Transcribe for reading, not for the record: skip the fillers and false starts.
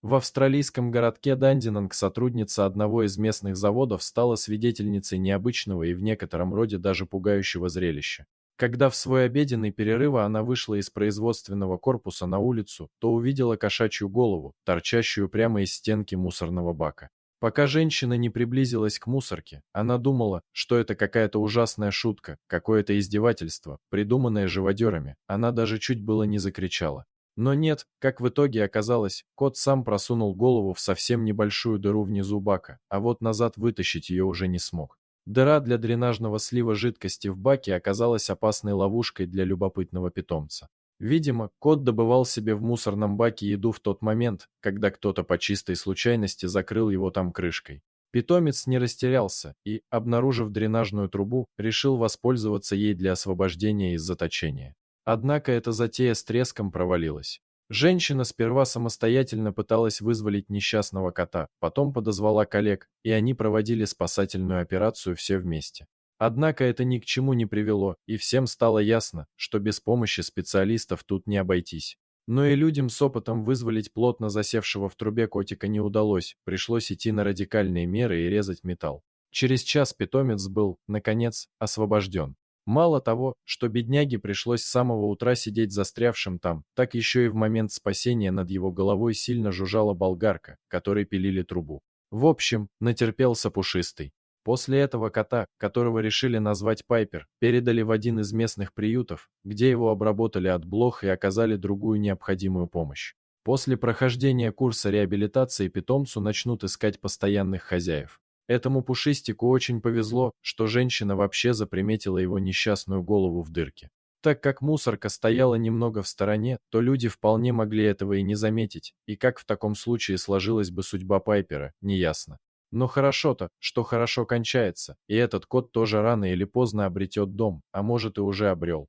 В австралийском городке Дандинанг сотрудница одного из местных заводов стала свидетельницей необычного и в некотором роде даже пугающего зрелища. Когда в свой обеденный перерыв она вышла из производственного корпуса на улицу, то увидела кошачью голову, торчащую прямо из стенки мусорного бака. Пока женщина не приблизилась к мусорке, она думала, что это какая-то ужасная шутка, какое-то издевательство, придуманное живодерами. Она даже чуть было не закричала. Но нет, как в итоге оказалось, кот сам просунул голову в совсем небольшую дыру внизу бака, а вот назад вытащить ее уже не смог. Дыра для дренажного слива жидкости в баке оказалась опасной ловушкой для любопытного питомца. Видимо, кот добывал себе в мусорном баке еду в тот момент, когда кто-то по чистой случайности закрыл его там крышкой. Питомец не растерялся и, обнаружив дренажную трубу, решил воспользоваться ей для освобождения из заточения. Однако эта затея с треском провалилась. Женщина сперва самостоятельно пыталась вызволить несчастного кота, потом подозвала коллег, и они проводили спасательную операцию все вместе. Однако это ни к чему не привело, и всем стало ясно, что без помощи специалистов тут не обойтись. Но и людям с опытом вызволить плотно засевшего в трубе котика не удалось, пришлось идти на радикальные меры и резать металл. Через час питомец был, наконец, освобожден. Мало того, что бедняге пришлось с самого утра сидеть застрявшим там, так еще и в момент спасения над его головой сильно жужжала болгарка, которой пилили трубу. В общем, натерпелся пушистый. После этого кота, которого решили назвать Пайпер, передали в один из местных приютов, где его обработали от блох и оказали другую необходимую помощь. После прохождения курса реабилитации питомцу начнут искать постоянных хозяев. Этому пушистику очень повезло, что женщина вообще заприметила его несчастную голову в дырке. Так как мусорка стояла немного в стороне, то люди вполне могли этого и не заметить, и как в таком случае сложилась бы судьба Пайпера, неясно. Но хорошо-то, что хорошо кончается, и этот кот тоже рано или поздно обретет дом, а может и уже обрел.